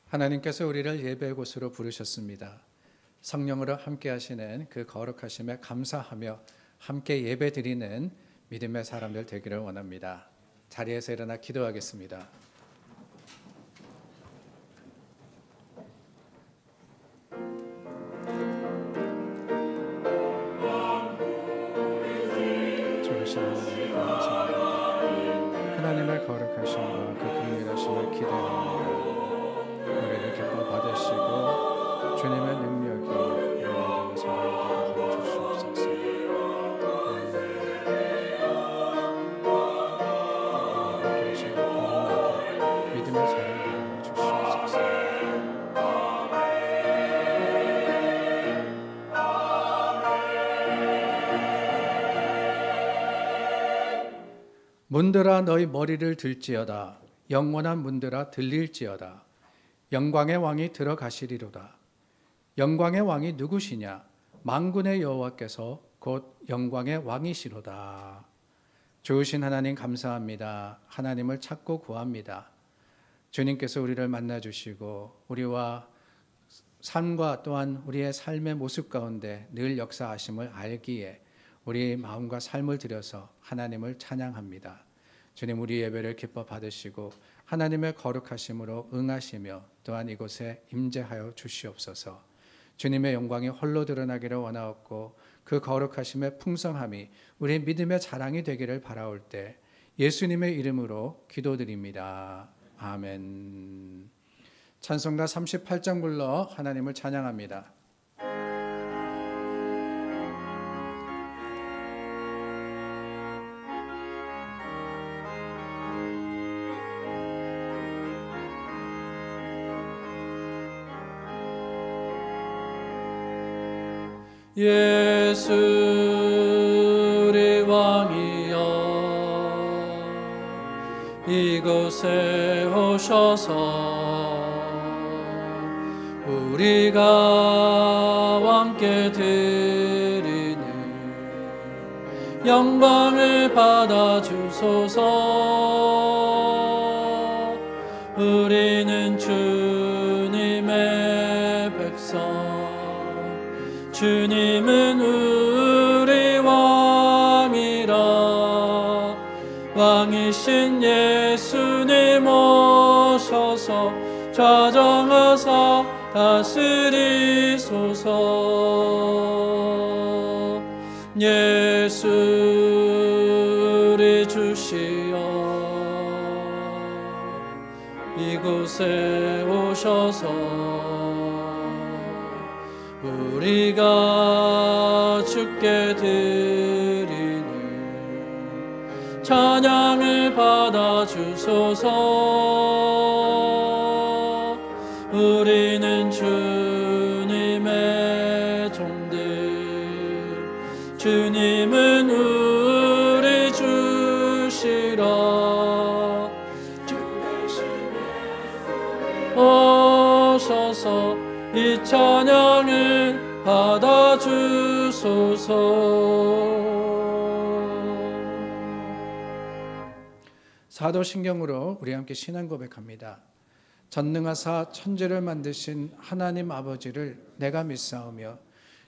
하나님께서 우리를 예배의 곳으로 부르셨습니다. 성령으로 함께 하시는 그 거룩하심에 감사하며 함께 예배드리는 믿음의 사람들 되기를 원합니다. 자리에서 일어나 기도하겠습니다. 좋으신 하나님 감사합니다. 하나님의 거룩하심과 그 긍휼하심을 기대합니다. 우리를 기뻐 받으시고 주님의 능력이 우리에게 사랑이 되게 하여 주시옵소서. 믿음의 사랑이 되게 하여 주시옵소서. 문들아 너희 머리를 들지어다. 영원한 문들아 들릴지어다. 영광의 왕이 들어가시리로다. 영광의 왕이 누구시냐? 만군의 여호와께서 곧 영광의 왕이시로다. 좋으신 하나님 감사합니다. 하나님을 찾고 구합니다. 주님께서 우리를 만나주시고 우리와 삶과 또한 우리의 삶의 모습 가운데 늘 역사하심을 알기에 우리 마음과 삶을 들여서 하나님을 찬양합니다. 주님, 우리 예배를 기뻐 받으시고 하나님의 거룩하심으로 응하시며 또한 이곳에 임재하여 주시옵소서. 주님의 영광이 홀로 드러나기를 원하옵고 그 거룩하심의 풍성함이 우리 믿음의 자랑이 되기를 바라올 때 예수님의 이름으로 기도드립니다. 아멘. 찬송가 38장 불러 하나님을 찬양합니다. 예수 우리 왕이여 이곳에 오셔서 우리가 왕께 드리는 영광을 받아주소서. 우리는 주님의 백성, 주님은 우리 왕이라. 왕이신 예수님 오셔서 좌정하사 다스리소서. 예수 우리 주시여 이곳에 오셔서 우리가 주께 드리는 찬양을 받아주소서. 우리는 주님의 종들, 주님은 우리 주시라. 오셔서 이 찬양을 받아주소서. 사도신경으로 우리 함께 신앙 고백합니다. 전능하사 천지를 만드신 하나님 아버지를 내가 믿사오며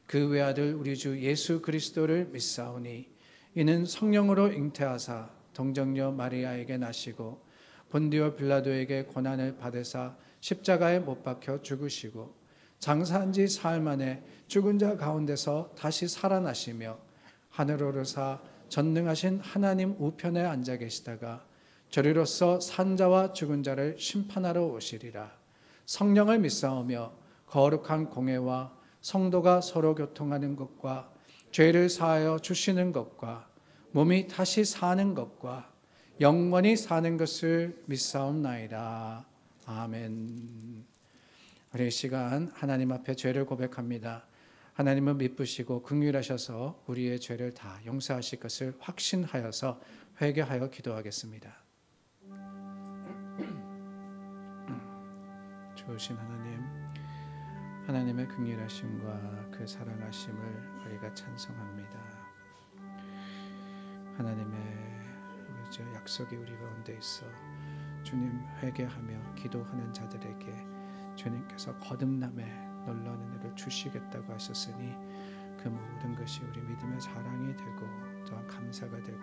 그 외아들 우리 주 예수 그리스도를 믿사오니 이는 성령으로 잉태하사 동정녀 마리아에게 나시고 본디오 빌라도에게 고난을 받으사 십자가에 못 박혀 죽으시고 장사한 지 사흘 만에 죽은 자 가운데서 다시 살아나시며 하늘 오르사 전능하신 하나님 우편에 앉아 계시다가 저리로서 산자와 죽은 자를 심판하러 오시리라. 성령을 믿사오며 거룩한 공회와 성도가 서로 교통하는 것과 죄를 사하여 주시는 것과 몸이 다시 사는 것과 영원히 사는 것을 믿사옵나이다. 아멘. 우리 이 시간 하나님 앞에 죄를 고백합니다. 하나님은 미쁘시고 긍휼하셔서 우리의 죄를 다 용서하실 것을 확신하여서 회개하여 기도하겠습니다. 좋으신 하나님, 하나님의 긍휼하심과 그 사랑하심을 우리가 찬송합니다. 하나님의 약속이 우리 가운데 있어 주님 회개하며 기도하는 자들에게 주님께서 거듭남에 놀라운 은혜를 주시겠다고 하셨으니 그 모든 것이 우리 믿음의 자랑이 되고 또한 감사가 되고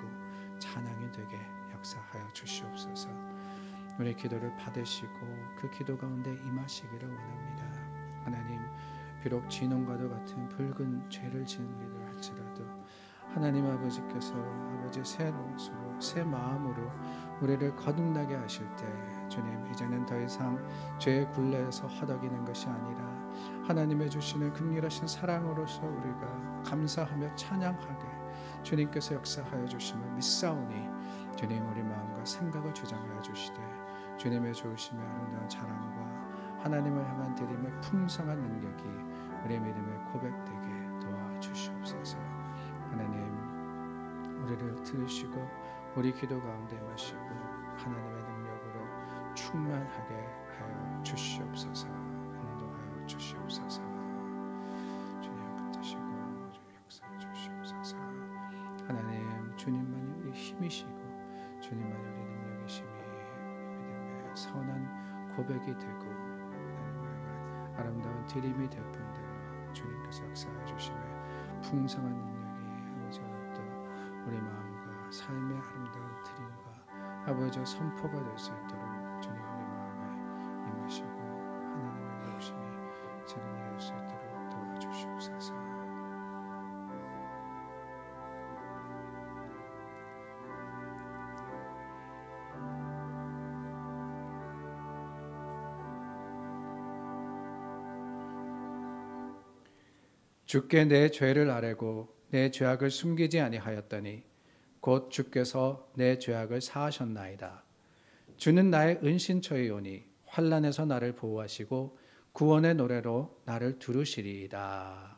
찬양이 되게 역사하여 주시옵소서. 우리 기도를 받으시고 그 기도 가운데 임하시기를 원합니다. 하나님, 비록 진홍과도 같은 붉은 죄를 지은 우리들 할지라도 하나님 아버지께서 아버지 새 옷으로 새 마음으로 우리를 거듭나게 하실 때 주님, 이제는 더 이상 죄의 굴레에서 허덕이는 것이 아니라 하나님의 주시는 긍휼하신 사랑으로서 우리가 감사하며 찬양하게 주님께서 역사하여 주심을 믿사오니 주님, 우리 마음과 생각을 주장하여 주시되 주님의 좋으심의 아름다운 자랑과 하나님을 향한 드림의 풍성한 능력이 우리 믿음의 고백되게 도와주시옵소서. 하나님, 우리를 들으시고 우리 기도 가운데 마시고 하나님의 능력으로 충만하게 하여 주시옵소서. 인도하여 주시옵소서. 주님 붙드시고 주님 역사해 주시옵소서. 하나님, 주님만이 우리 힘이시고 주님만이 우리 능력이심이 믿음의 선한 고백이 되고 하나님을 향한 아름다운 드림이 될 뿐더러 주님께서 역사해 주심의 풍성한 능력이 아버지 또 우리 마음과 삶의 아름다운 드림과 아버지 선포가 될 수 있도록 주님 우리 마음에 임하시고 하나님의 도우심이 진행이 될 수 있도록 도와주시옵소서. 주께 내 죄를 아뢰고 내 죄악을 숨기지 아니하였더니 곧 주께서 내 죄악을 사하셨나이다. 주는 나의 은신처이오니 환난에서 나를 보호하시고 구원의 노래로 나를 두르시리이다.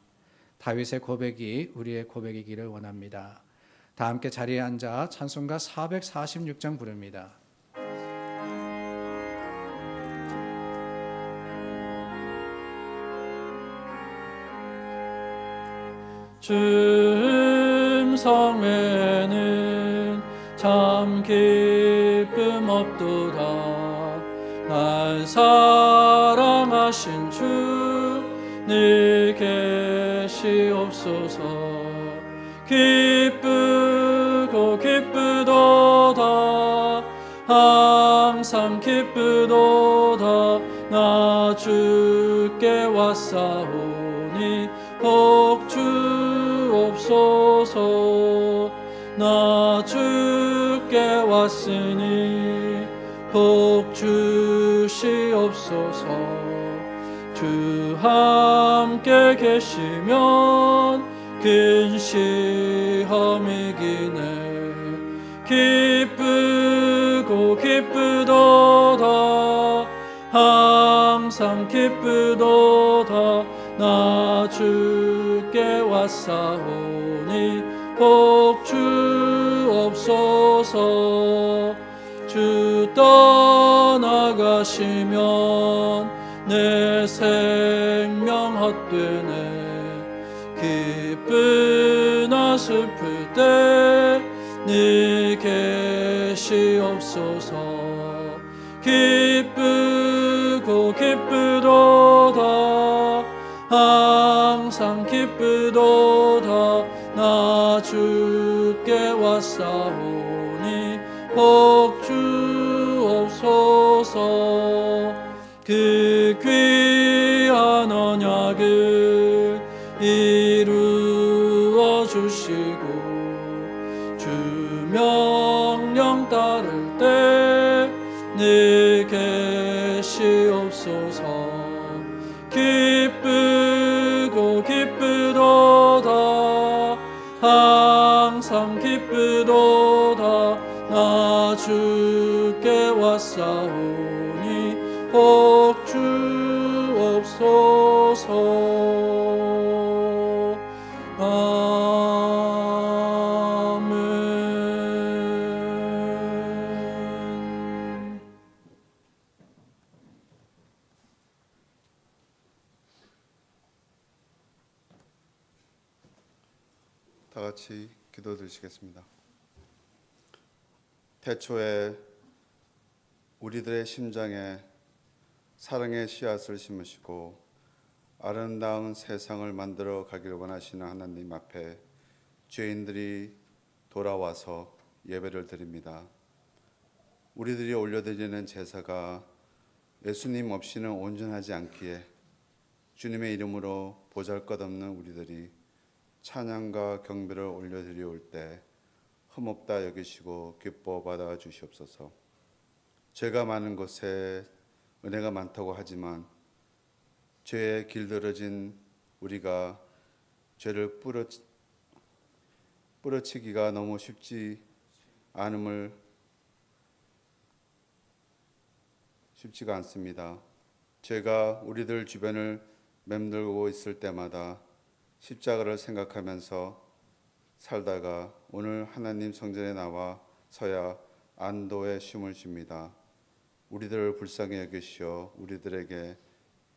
다윗의 고백이 우리의 고백이기를 원합니다. 다 함께 자리에 앉아 찬송가 446장 부릅니다. 주 음성에는 참 기쁨 없도다. 날 사랑하신 주 늘 계시옵소서. 기쁘고 기쁘도다. 항상 기쁘도다. 나 주께 왔사오니 복 주옵소서. 나 주께 왔으니 복 주시옵소서. 주 함께 계시면 근시험이 기네. 기쁘고 기쁘도다. 항상 기쁘도다. 나 주께 왔사오니 복 주옵소서. 주 떠나가시면 내 생명 헛되네. 기쁘나 슬플 때 늘 계시옵소서. 기쁘고 기쁘도다. 항상 기쁘도다. 나 주께 왔사오니 복 주옵소서. 그 귀한 언약을 이루어 주시고 주 명령 따를 때 늘 계시옵소서. 기쁘고 기쁘도다. 항상 기쁘도다. 나 주께 왔사오니 복 주옵소서. 아멘. 다 같이 기도 드리시겠습니다. 태초에 우리들의 심장에 사랑의 씨앗을 심으시고 아름다운 세상을 만들어 가길 원하시는 하나님 앞에 죄인들이 돌아와서 예배를 드립니다. 우리들이 올려드리는 제사가 예수님 없이는 온전하지 않기에 주님의 이름으로 보잘것없는 우리들이 찬양과 경배를 올려드리올 때 흠없다 여기시고 기뻐 받아 주시옵소서. 죄가 많은 곳에 은혜가 많다고 하지만 죄에 길들여진 우리가 죄를 뿌려치기가 너무 쉽지가 않습니다. 죄가 우리들 주변을 맴돌고 있을 때마다 십자가를 생각하면서 살다가 오늘 하나님 성전에 나와서야 안도의 쉼을 쉽니다. 우리들을 불쌍히 여기시어 우리들에게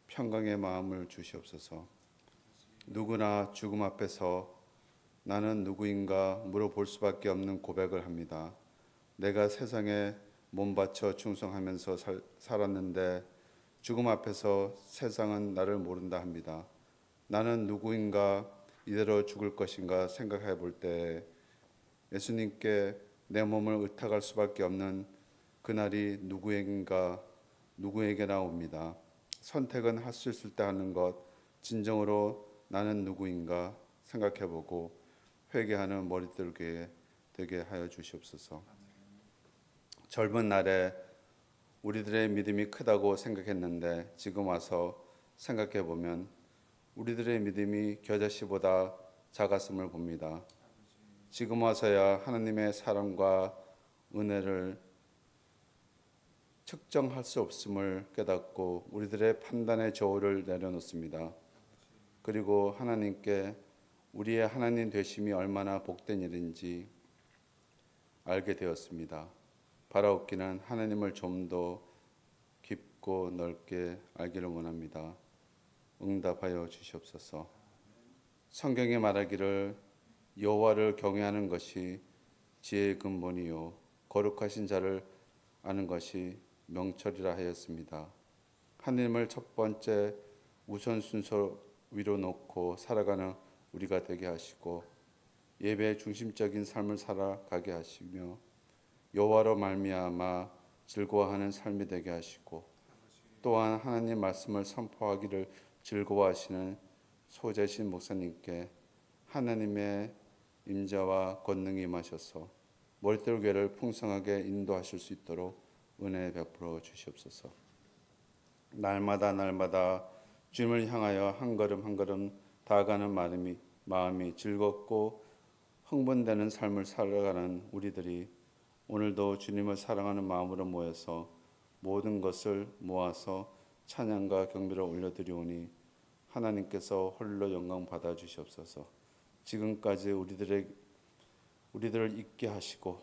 평강의 마음을 주시옵소서. 누구나 죽음 앞에서 나는 누구인가 물어볼 수밖에 없는 고백을 합니다. 내가 세상에 몸 바쳐 충성하면서 살았는데 죽음 앞에서 세상은 나를 모른다 합니다. 나는 누구인가 이대로 죽을 것인가 생각해 볼 때 예수님께 내 몸을 의탁할 수밖에 없는 그날이 누구에게나 옵니다. 선택은 할 수 있을 때 하는 것, 진정으로 나는 누구인가 생각해 보고 회개하는 머릿들게 되게 하여 주시옵소서. 젊은 날에 우리들의 믿음이 크다고 생각했는데 지금 와서 생각해 보면 우리들의 믿음이 겨자씨보다 작았음을 봅니다. 지금 와서야 하나님의 사랑과 은혜를 측정할 수 없음을 깨닫고 우리들의 판단의 저울을 내려놓습니다. 그리고 하나님께 우리의 하나님 되심이 얼마나 복된 일인지 알게 되었습니다. 바라옵기는 하나님을 좀 더 깊고 넓게 알기를 원합니다. 응답하여 주시옵소서. 성경에 말하기를 여호와를 경외하는 것이 지혜의 근본이요 거룩하신 자를 아는 것이 명철이라 하였습니다. 하나님을 첫 번째 우선순서 위로 놓고 살아가는 우리가 되게 하시고 예배 중심적인 삶을 살아가게 하시며 여호와로 말미암아 즐거워하는 삶이 되게 하시고 또한 하나님 말씀을 선포하기를 즐거워하시는 소재신 목사님께 하나님의 임재와 권능이 임하셔서 머릿돌교회를 풍성하게 인도하실 수 있도록 은혜 베풀어 주시옵소서. 날마다 주님을 향하여 한 걸음 한 걸음 다가가는 마음이 즐겁고 흥분되는 삶을 살아가는 우리들이 오늘도 주님을 사랑하는 마음으로 모여서 모든 것을 모아서 찬양과 경배를 올려드리오니 하나님께서 홀로 영광 받아 주시옵소서. 지금까지 우리들을 잊게 하시고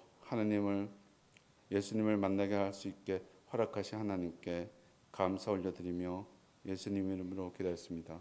예수님을 만나게 할 수 있게 허락하신 하나님께 감사 올려드리며 예수님 이름으로 기도했습니다.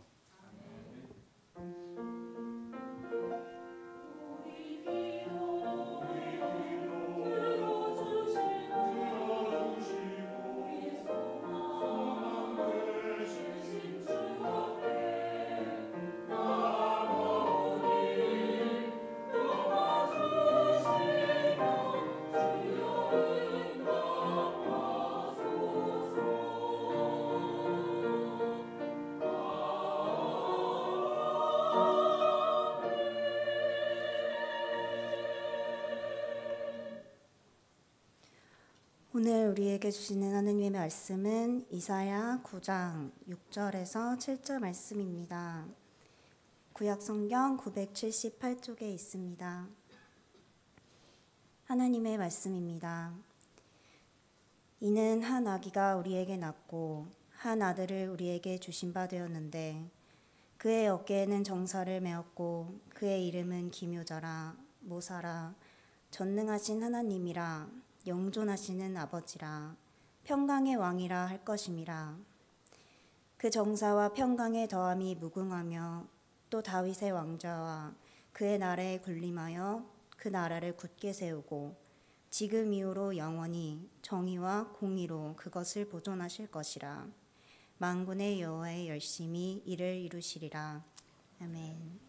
오늘 우리에게 주시는 하느님의 말씀은 이사야 9장 6절에서 7절 말씀입니다. 구약성경 978쪽에 있습니다. 하나님의 말씀입니다. 이는 한 아기가 우리에게 낳고 한 아들을 우리에게 주신 바 되었는데 그의 어깨에는 정사를 메었고 그의 이름은 기묘자라 모사라 전능하신 하나님이라 영존하시는 아버지라 평강의 왕이라 할 것임이라. 그 정사와 평강의 더함이 무궁하며 또 다윗의 왕자와 그의 나라에 군림하여 그 나라를 굳게 세우고 지금 이후로 영원히 정의와 공의로 그것을 보존하실 것이라. 만군의 여호와의 열심히 이를 이루시리라. 아멘.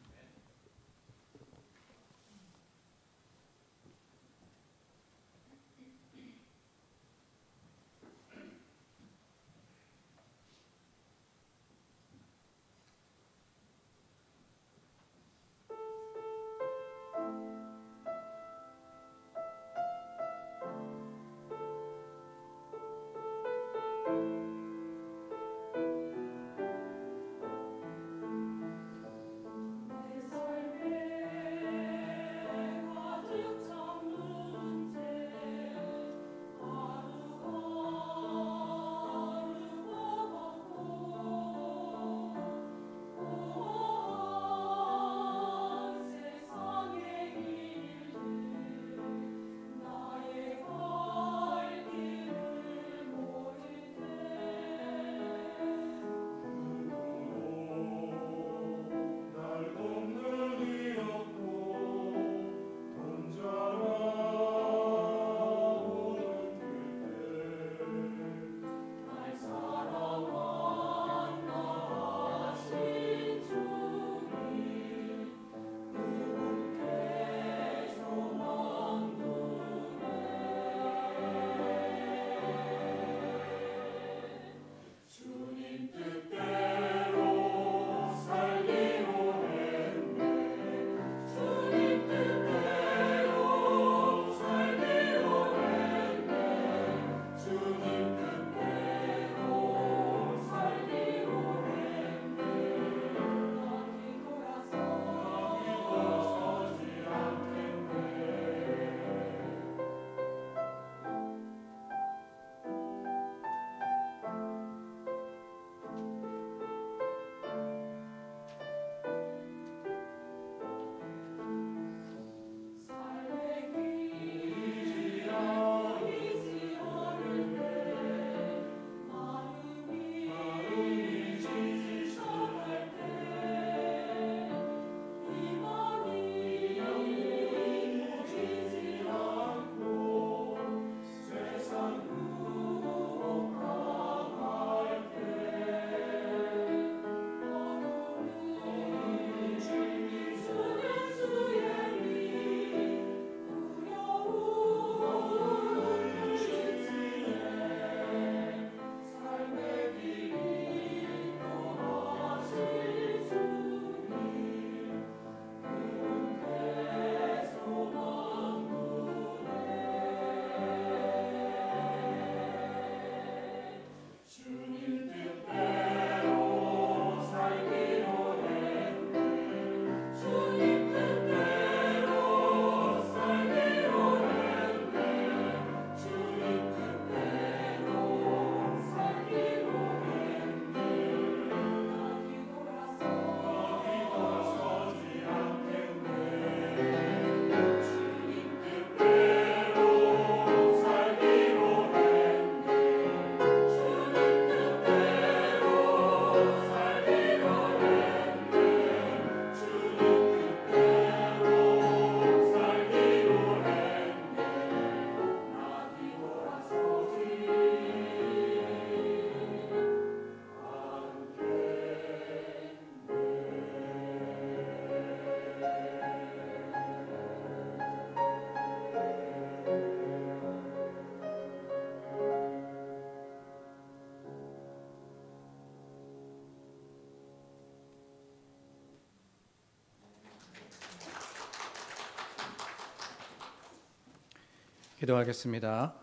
기도하겠습니다.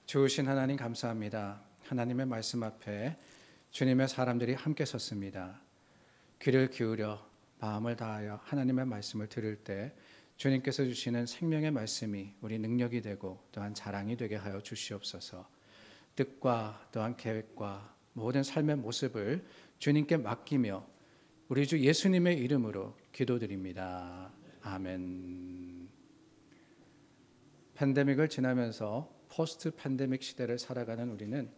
좋으신 하나님 감사합니다. 하나님의 말씀 앞에 주님의 사람들이 함께 섰습니다. 귀를 기울여 마음을 다하여 하나님의 말씀을 들을 때 주님께서 주시는 생명의 말씀이 우리 능력이 되고 또한 자랑이 되게 하여 주시옵소서. 뜻과 또한 계획과 모든 삶의 모습을 주님께 맡기며 우리 주 예수님의 이름으로 기도드립니다. 아멘. 팬데믹을 지나면서 포스트 팬데믹 시대를 살아가는 우리는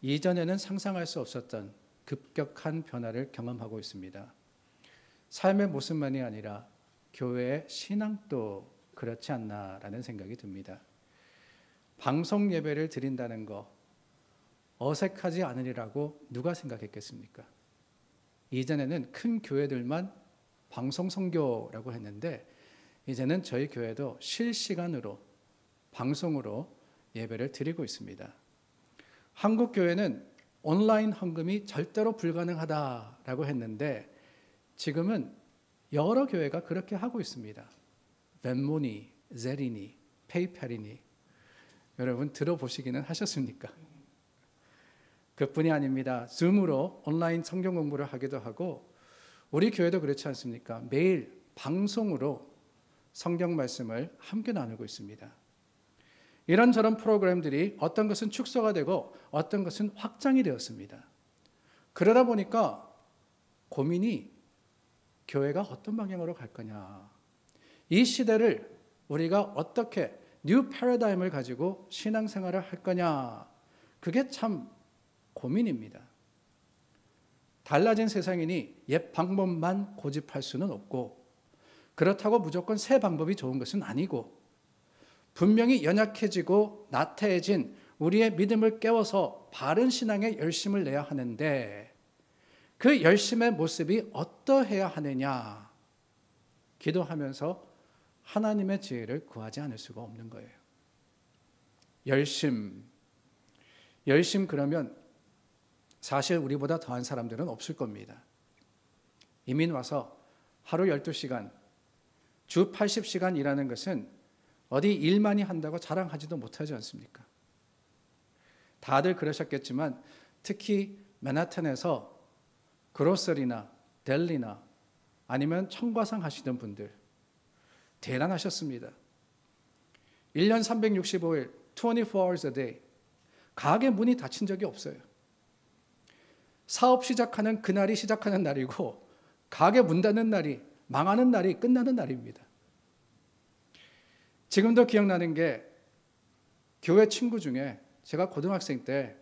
이전에는 상상할 수 없었던 급격한 변화를 경험하고 있습니다. 삶의 모습만이 아니라 교회의 신앙도 그렇지 않나라는 생각이 듭니다. 방송 예배를 드린다는 거, 어색하지 않으리라고 누가 생각했겠습니까? 이전에는 큰 교회들만 방송 선교라고 했는데 이제는 저희 교회도 실시간으로 방송으로 예배를 드리고 있습니다. 한국 교회는 온라인 헌금이 절대로 불가능하다라고 했는데 지금은 여러 교회가 그렇게 하고 있습니다. 벤모니, 제리니, 페이팔이니 여러분 들어보시기는 하셨습니까? 그뿐이 아닙니다. 줌으로 온라인 성경 공부를 하기도 하고 우리 교회도 그렇지 않습니까? 매일 방송으로 성경 말씀을 함께 나누고 있습니다. 이런저런 프로그램들이 어떤 것은 축소가 되고 어떤 것은 확장이 되었습니다. 그러다 보니까 고민이 교회가 어떤 방향으로 갈 거냐. 이 시대를 우리가 어떻게 뉴 패러다임을 가지고 신앙생활을 할 거냐. 그게 참 고민입니다. 달라진 세상이니 옛 방법만 고집할 수는 없고 그렇다고 무조건 새 방법이 좋은 것은 아니고 분명히 연약해지고 나태해진 우리의 믿음을 깨워서 바른 신앙에 열심을 내야 하는데 그 열심의 모습이 어떠해야 하느냐 기도하면서 하나님의 지혜를 구하지 않을 수가 없는 거예요. 열심 그러면 사실 우리보다 더한 사람들은 없을 겁니다. 이민 와서 하루 12시간, 주 80시간 일하는 것은 어디 일 많이 한다고 자랑하지도 못하지 않습니까? 다들 그러셨겠지만 특히 맨하탄에서 그로서리나 델리나 아니면 청과상 하시던 분들 대단하셨습니다. 1년 365일 24 hours a day 가게 문이 닫힌 적이 없어요. 사업 시작하는 그날이 시작하는 날이고 가게 문 닫는 날이 망하는 날이 끝나는 날입니다. 지금도 기억나는 게 교회 친구 중에 제가 고등학생 때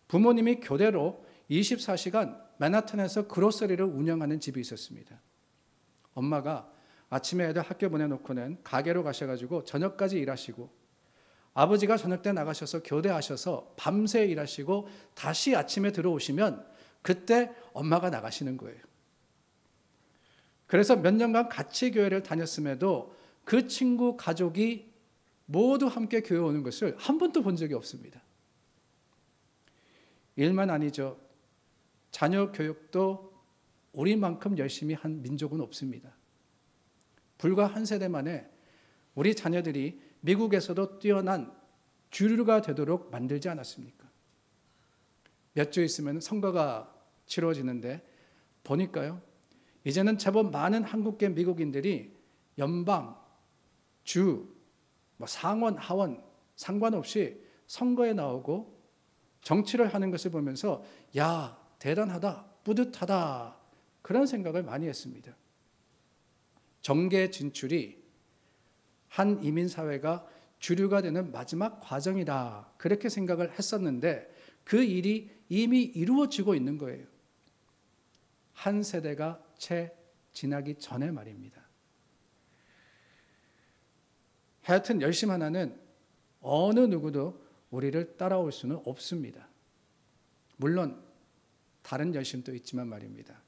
부모님이 교대로 24시간 맨하탄에서 그로서리를 운영하는 집이 있었습니다. 엄마가 아침에 애들 학교 보내놓고는 가게로 가셔가지고 저녁까지 일하시고 아버지가 저녁 때 나가셔서 교대하셔서 밤새 일하시고 다시 아침에 들어오시면 그때 엄마가 나가시는 거예요. 그래서 몇 년간 같이 교회를 다녔음에도 그 친구 가족이 모두 함께 교회 오는 것을 한 번도 본 적이 없습니다. 일만 아니죠. 자녀 교육도 우리만큼 열심히 한 민족은 없습니다. 불과 한 세대 만에 우리 자녀들이 미국에서도 뛰어난 주류가 되도록 만들지 않았습니까? 몇 주 있으면 선거가 치러지는데 보니까요. 이제는 제법 많은 한국계 미국인들이 연방, 주, 상원, 하원 상관없이 선거에 나오고 정치를 하는 것을 보면서 야, 대단하다, 뿌듯하다 그런 생각을 많이 했습니다. 정계 진출이 한 이민사회가 주류가 되는 마지막 과정이다 그렇게 생각을 했었는데 그 일이 이미 이루어지고 있는 거예요. 한 세대가 채 지나기 전에 말입니다. 하여튼 열심 하나는 어느 누구도 우리를 따라올 수는 없습니다. 물론 다른 열심도 있지만 말입니다.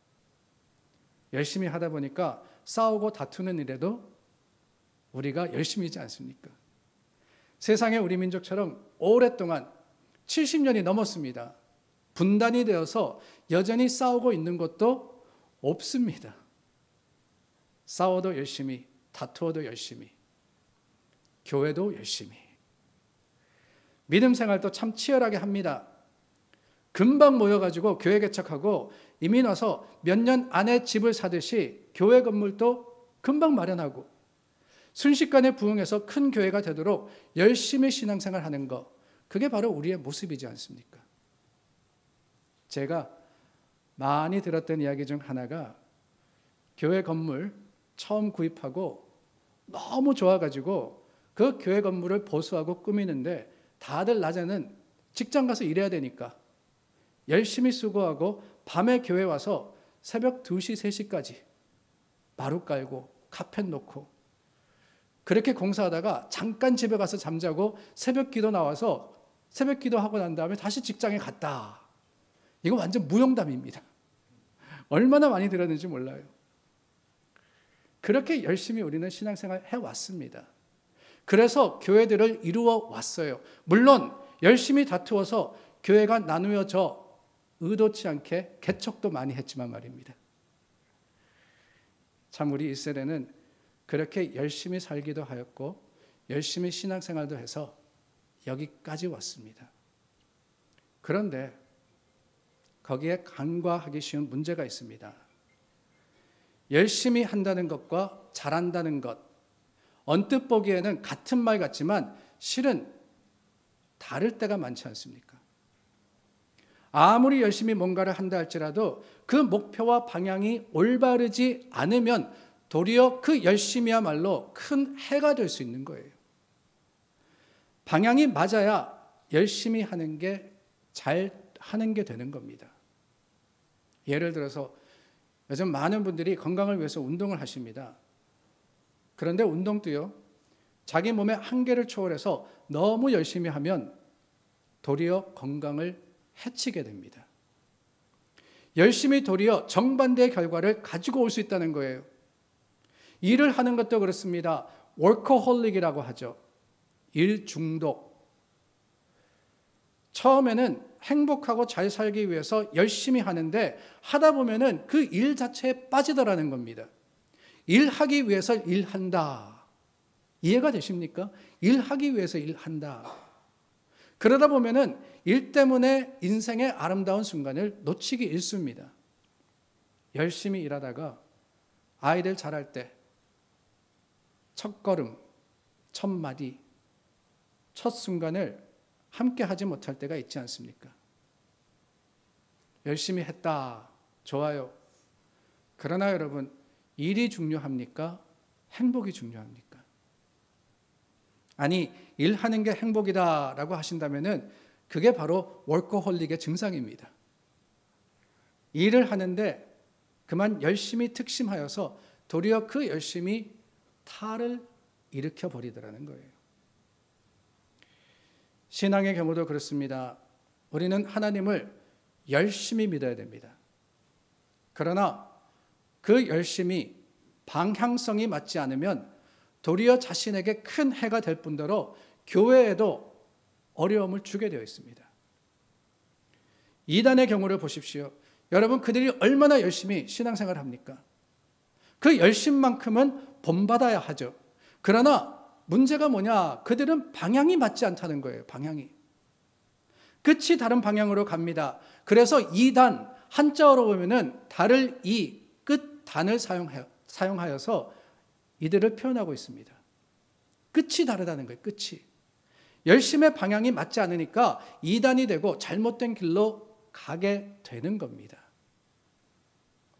열심히 하다 보니까 싸우고 다투는 일에도 우리가 열심이지 않습니까? 세상에 우리 민족처럼 오랫동안 70년이 넘었습니다. 분단이 되어서 여전히 싸우고 있는 것도 없습니다. 싸워도 열심히, 다투어도 열심히, 교회도 열심히. 믿음 생활도 참 치열하게 합니다. 금방 모여가지고 교회 개척하고 이민 와서 몇 년 안에 집을 사듯이 교회 건물도 금방 마련하고 순식간에 부흥해서 큰 교회가 되도록 열심히 신앙생활 하는 것, 그게 바로 우리의 모습이지 않습니까? 제가 많이 들었던 이야기 중 하나가 교회 건물 처음 구입하고 너무 좋아가지고 그 교회 건물을 보수하고 꾸미는데 다들 낮에는 직장 가서 일해야 되니까 열심히 수고하고 밤에 교회 와서 새벽 2시, 3시까지 마루 깔고 카펫 놓고 그렇게 공사하다가 잠깐 집에 가서 잠자고 새벽 기도 나와서 새벽 기도하고 난 다음에 다시 직장에 갔다. 이거 완전 무용담입니다. 얼마나 많이 들었는지 몰라요. 그렇게 열심히 우리는 신앙생활 해왔습니다. 그래서 교회들을 이루어 왔어요. 물론 열심히 다투어서 교회가 나누어져 의도치 않게 개척도 많이 했지만 말입니다. 참 우리 이 세대는 그렇게 열심히 살기도 하였고 열심히 신앙생활도 해서 여기까지 왔습니다. 그런데 거기에 간과하기 쉬운 문제가 있습니다. 열심히 한다는 것과 잘한다는 것, 언뜻 보기에는 같은 말 같지만 실은 다를 때가 많지 않습니까? 아무리 열심히 뭔가를 한다 할지라도 그 목표와 방향이 올바르지 않으면 도리어 그 열심이야말로 큰 해가 될 수 있는 거예요. 방향이 맞아야 열심히 하는 게 잘 하는 게 되는 겁니다. 예를 들어서 요즘 많은 분들이 건강을 위해서 운동을 하십니다. 그런데 운동도요, 자기 몸의 한계를 초월해서 너무 열심히 하면 도리어 건강을 해치게 됩니다. 열심히 도리어 정반대의 결과를 가지고 올 수 있다는 거예요. 일을 하는 것도 그렇습니다. 워커홀릭이라고 하죠. 일 중독. 처음에는 행복하고 잘 살기 위해서 열심히 하는데 하다 보면은 그 일 자체에 빠지더라는 겁니다. 일하기 위해서 일한다. 이해가 되십니까? 일하기 위해서 일한다. 그러다 보면은 일 때문에 인생의 아름다운 순간을 놓치기 일쑤입니다. 열심히 일하다가 아이들 자랄 때 첫 걸음, 첫 마디, 첫 순간을 함께 하지 못할 때가 있지 않습니까? 열심히 했다. 좋아요. 그러나 여러분, 일이 중요합니까? 행복이 중요합니까? 아니, 일하는 게 행복이다라고 하신다면은 그게 바로 워커홀릭의 증상입니다. 일을 하는데 그만 열심히 특심하여서 도리어 그 열심히 탈을 일으켜 버리더라는 거예요. 신앙의 경우도 그렇습니다. 우리는 하나님을 열심히 믿어야 됩니다. 그러나 그 열심이 방향성이 맞지 않으면 도리어 자신에게 큰 해가 될 뿐더러 교회에도 어려움을 주게 되어 있습니다. 이단의 경우를 보십시오. 여러분, 그들이 얼마나 열심히 신앙생활을 합니까? 그 열심만큼은 본받아야 하죠. 그러나 문제가 뭐냐? 그들은 방향이 맞지 않다는 거예요. 방향이. 끝이 다른 방향으로 갑니다. 그래서 이단, 한자어로 보면은 달을 이, 끝 단을 사용하여서 이들을 표현하고 있습니다. 끝이 다르다는 거예요. 끝이. 열심의 방향이 맞지 않으니까 이단이 되고 잘못된 길로 가게 되는 겁니다.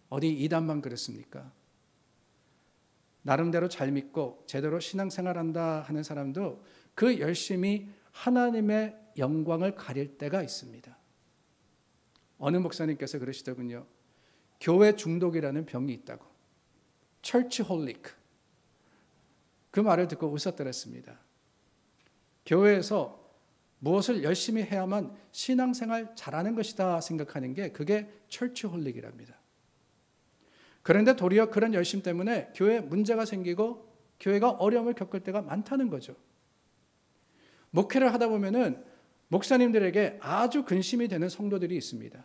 어디 이단만 그렇습니까? 나름대로 잘 믿고 제대로 신앙생활한다 하는 사람도 그 열심히 하나님의 영광을 가릴 때가 있습니다. 어느 목사님께서 그러시더군요. 교회 중독이라는 병이 있다고. 처치홀릭. 그 말을 듣고 웃었더랬습니다. 교회에서 무엇을 열심히 해야만 신앙생활 잘하는 것이다 생각하는 게 그게 처치홀릭이랍니다. 그런데 도리어 그런 열심 때문에 교회에 문제가 생기고 교회가 어려움을 겪을 때가 많다는 거죠. 목회를 하다 보면은 목사님들에게 아주 근심이 되는 성도들이 있습니다.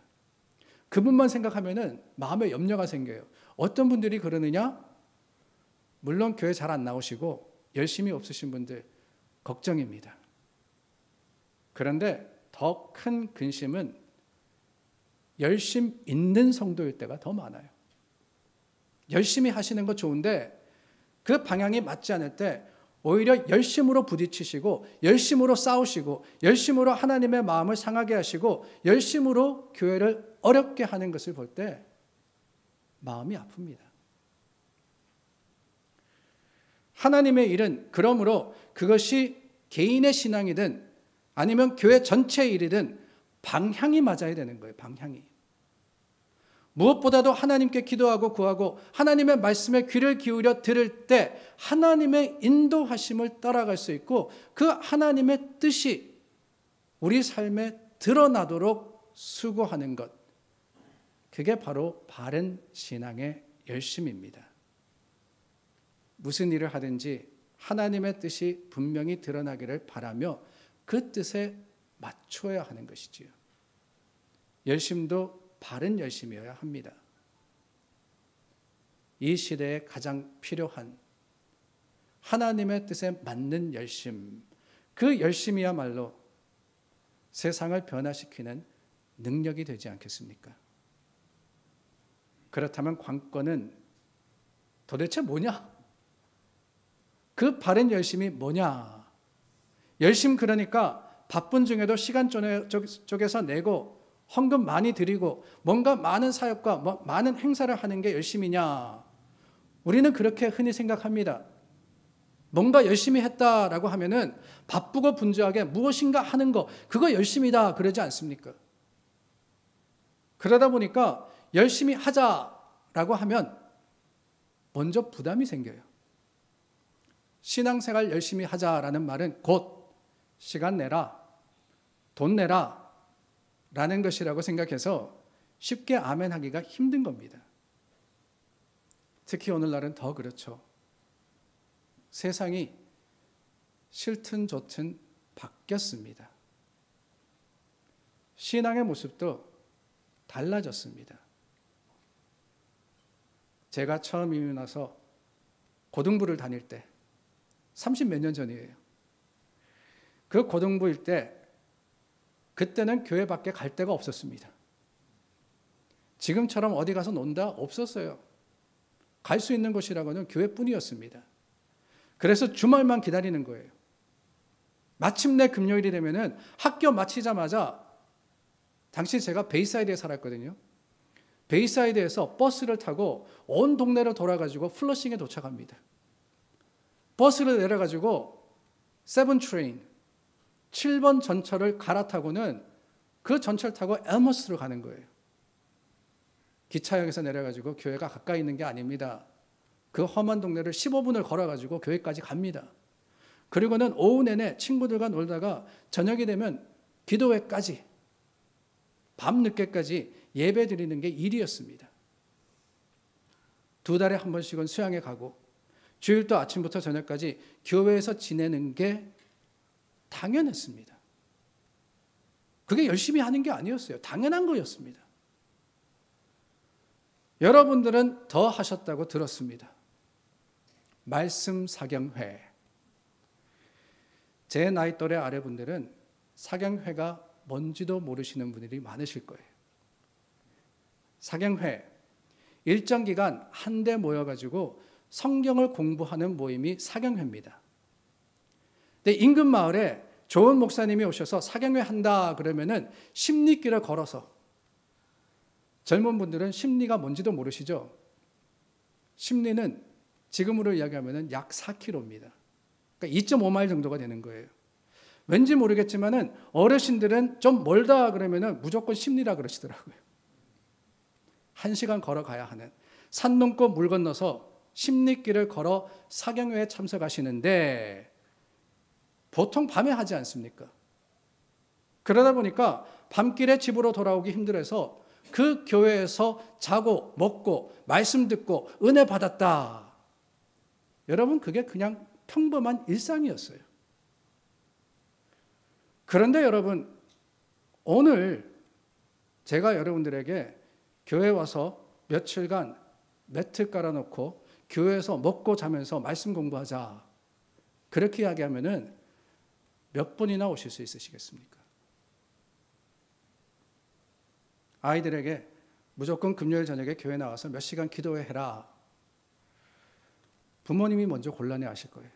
그분만 생각하면은 마음에 염려가 생겨요. 어떤 분들이 그러느냐? 물론 교회 잘 안 나오시고 열심히 없으신 분들 걱정입니다. 그런데 더 큰 근심은 열심 있는 성도일 때가 더 많아요. 열심히 하시는 거 좋은데 그 방향이 맞지 않을 때 오히려 열심으로 부딪히시고 열심으로 싸우시고 열심으로 하나님의 마음을 상하게 하시고 열심으로 교회를 어렵게 하는 것을 볼 때 마음이 아픕니다. 하나님의 일은 그러므로 그것이 개인의 신앙이든 아니면 교회 전체의 일이든 방향이 맞아야 되는 거예요. 방향이. 무엇보다도 하나님께 기도하고 구하고 하나님의 말씀에 귀를 기울여 들을 때 하나님의 인도하심을 따라갈 수 있고 그 하나님의 뜻이 우리 삶에 드러나도록 수고하는 것, 그게 바로 바른 신앙의 열심입니다. 무슨 일을 하든지 하나님의 뜻이 분명히 드러나기를 바라며 그 뜻에 맞춰야 하는 것이지요. 열심도 바른 열심이어야 합니다. 이 시대에 가장 필요한 하나님의 뜻에 맞는 열심, 그 열심이야말로 세상을 변화시키는 능력이 되지 않겠습니까? 그렇다면 관건은 도대체 뭐냐? 그 바른 열심이 뭐냐? 열심, 그러니까 바쁜 중에도 시간 쪼개서 내고 헌금 많이 드리고 뭔가 많은 사역과 많은 행사를 하는 게 열심이냐? 우리는 그렇게 흔히 생각합니다. 뭔가 열심히 했다라고 하면은 바쁘고 분주하게 무엇인가 하는 거, 그거 열심이다 그러지 않습니까? 그러다 보니까 열심히 하자라고 하면 먼저 부담이 생겨요. 신앙생활 열심히 하자라는 말은 곧 시간 내라, 돈 내라 라는 것이라고 생각해서 쉽게 아멘하기가 힘든 겁니다. 특히 오늘날은 더 그렇죠. 세상이 싫든 좋든 바뀌었습니다. 신앙의 모습도 달라졌습니다. 제가 처음 이민 와서 고등부를 다닐 때 30몇 년 전이에요. 그 고등부일 때 그때는 교회 밖에 갈 데가 없었습니다. 지금처럼 어디 가서 논다 없었어요. 갈 수 있는 곳이라고는 교회뿐이었습니다. 그래서 주말만 기다리는 거예요. 마침내 금요일이 되면은 학교 마치자마자, 당시 제가 베이사이드에 살았거든요. 베이사이드에서 버스를 타고 온 동네를 돌아가지고 플러싱에 도착합니다. 버스를 내려가지고 세븐 트레인 7번 전철을 갈아타고는 그 전철 타고 엘머스로 가는 거예요. 기차역에서 내려가지고 교회가 가까이 있는 게 아닙니다. 그 험한 동네를 15분을 걸어가지고 교회까지 갑니다. 그리고는 오후 내내 친구들과 놀다가 저녁이 되면 기도회까지 밤늦게까지 예배 드리는 게 일이었습니다. 2달에 한 번씩은 수양에 가고 주일도 아침부터 저녁까지 교회에서 지내는 게 당연했습니다. 그게 열심히 하는 게 아니었어요. 당연한 거였습니다. 여러분들은 더 하셨다고 들었습니다. 말씀 사경회. 제 나이 또래 아래분들은 사경회가 뭔지도 모르시는 분들이 많으실 거예요. 사경회, 일정 기간 한데 모여가지고 성경을 공부하는 모임이 사경회입니다. 근데 인근 마을에 좋은 목사님이 오셔서 사경회 한다 그러면은 심리길을 걸어서, 젊은 분들은 심리가 뭔지도 모르시죠? 심리는 지금으로 이야기하면 약 4km입니다. 그러니까 2.5마일 정도가 되는 거예요. 왠지 모르겠지만은 어르신들은 좀 멀다 그러면은 무조건 심리라 그러시더라고요. 1시간 걸어가야 하는, 산 넘고 물 건너서 심리길을 걸어 사경회에 참석하시는데 보통 밤에 하지 않습니까? 그러다 보니까 밤길에 집으로 돌아오기 힘들어서 그 교회에서 자고 먹고 말씀 듣고 은혜 받았다. 여러분, 그게 그냥 평범한 일상이었어요. 그런데 여러분, 오늘 제가 여러분들에게 교회 와서 며칠간 매트 깔아놓고 교회에서 먹고 자면서 말씀 공부하자, 그렇게 이야기하면은 몇 분이나 오실 수 있으시겠습니까? 아이들에게 무조건 금요일 저녁에 교회 나와서 몇 시간 기도회 해라. 부모님이 먼저 곤란해 하실 거예요.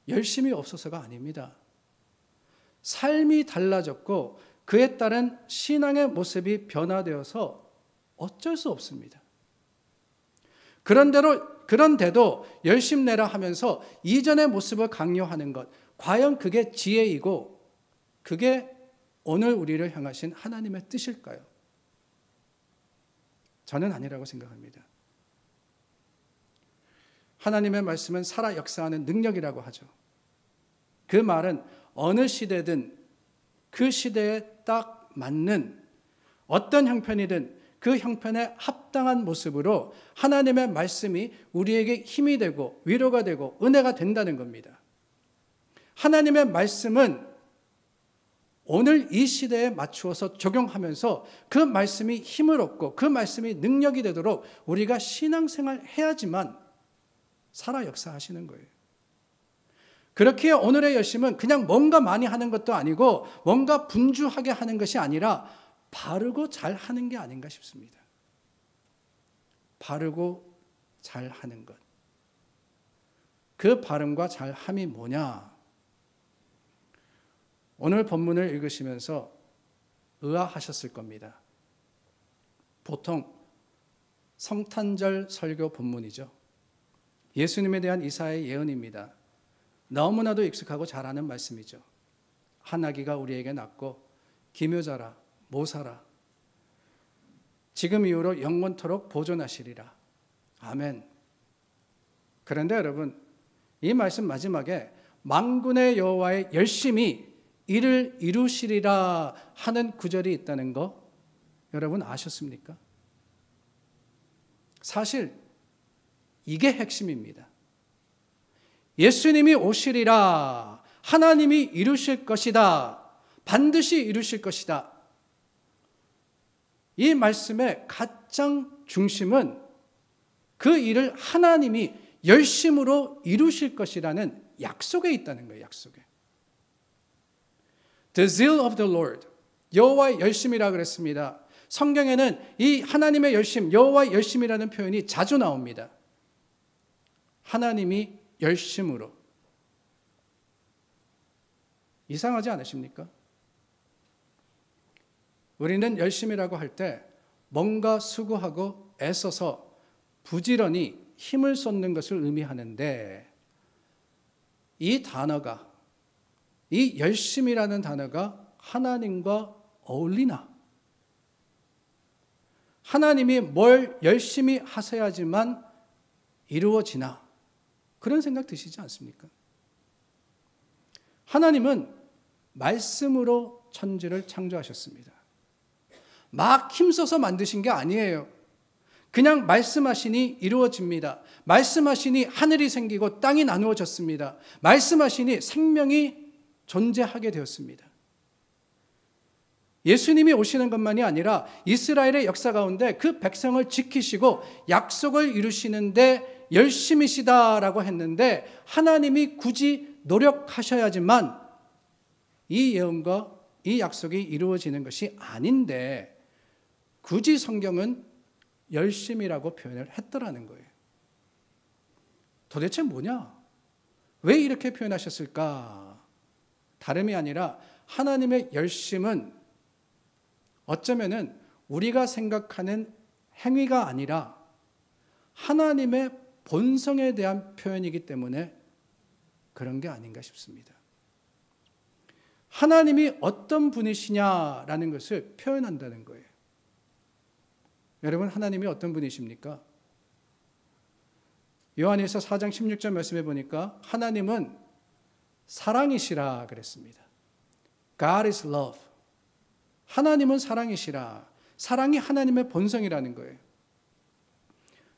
열심히 없어서가 아닙니다. 삶이 달라졌고 그에 따른 신앙의 모습이 변화되어서 어쩔 수 없습니다. 그런데도 열심 내라 하면서 이전의 모습을 강요하는 것, 과연 그게 지혜이고 그게 오늘 우리를 향하신 하나님의 뜻일까요? 저는 아니라고 생각합니다. 하나님의 말씀은 살아 역사하는 능력이라고 하죠. 그 말은 어느 시대든 그 시대에 딱 맞는 어떤 형편이든 그 형편에 합당한 모습으로 하나님의 말씀이 우리에게 힘이 되고 위로가 되고 은혜가 된다는 겁니다. 하나님의 말씀은 오늘 이 시대에 맞추어서 적용하면서 그 말씀이 힘을 얻고 그 말씀이 능력이 되도록 우리가 신앙생활 해야지만 살아 역사하시는 거예요. 그렇게 오늘의 열심은 그냥 뭔가 많이 하는 것도 아니고 뭔가 분주하게 하는 것이 아니라 바르고 잘 하는 게 아닌가 싶습니다. 바르고 잘 하는 것. 그 바름과 잘함이 뭐냐? 오늘 본문을 읽으시면서 의아하셨을 겁니다. 보통 성탄절 설교 본문이죠. 예수님에 대한 이사야의 예언입니다. 너무나도 익숙하고 잘 아는 말씀이죠. 한 아기가 우리에게 낳고 기묘자라 모사라 지금 이후로 영원토록 보존하시리라. 아멘. 그런데 여러분, 이 말씀 마지막에 만군의 여호와의 열심히 이를 이루시리라 하는 구절이 있다는 거 여러분 아셨습니까? 사실 이게 핵심입니다. 예수님이 오시리라, 하나님이 이루실 것이다, 반드시 이루실 것이다. 이 말씀의 가장 중심은 그 일을 하나님이 열심으로 이루실 것이라는 약속에 있다는 거예요. 약속에. The zeal of the Lord, 여호와의 열심이라 그랬습니다. 성경에는 이 하나님의 열심, 여호와의 열심이라는 표현이 자주 나옵니다. 하나님이 열심으로. 이상하지 않으십니까? 우리는 열심이라고 할 때 뭔가 수고하고 애써서 부지런히 힘을 쏟는 것을 의미하는데 이 단어가, 이 열심이라는 단어가 하나님과 어울리나? 하나님이 뭘 열심히 하셔야지만 이루어지나? 그런 생각 드시지 않습니까? 하나님은 말씀으로 천지를 창조하셨습니다. 막 힘써서 만드신 게 아니에요. 그냥 말씀하시니 이루어집니다. 말씀하시니 하늘이 생기고 땅이 나누어졌습니다. 말씀하시니 생명이 존재하게 되었습니다. 예수님이 오시는 것만이 아니라 이스라엘의 역사 가운데 그 백성을 지키시고 약속을 이루시는데 열심이시다라고 했는데 하나님이 굳이 노력하셔야지만 이 예언과 이 약속이 이루어지는 것이 아닌데 굳이 성경은 열심이라고 표현을 했더라는 거예요. 도대체 뭐냐? 왜 이렇게 표현하셨을까? 다름이 아니라 하나님의 열심은 어쩌면은 우리가 생각하는 행위가 아니라 하나님의 본성에 대한 표현이기 때문에 그런 게 아닌가 싶습니다. 하나님이 어떤 분이시냐라는 것을 표현한다는 거예요. 여러분, 하나님이 어떤 분이십니까? 요한일서 4장 16절 말씀해 보니까 하나님은 사랑이시라 그랬습니다. God is love. 하나님은 사랑이시라. 사랑이 하나님의 본성이라는 거예요.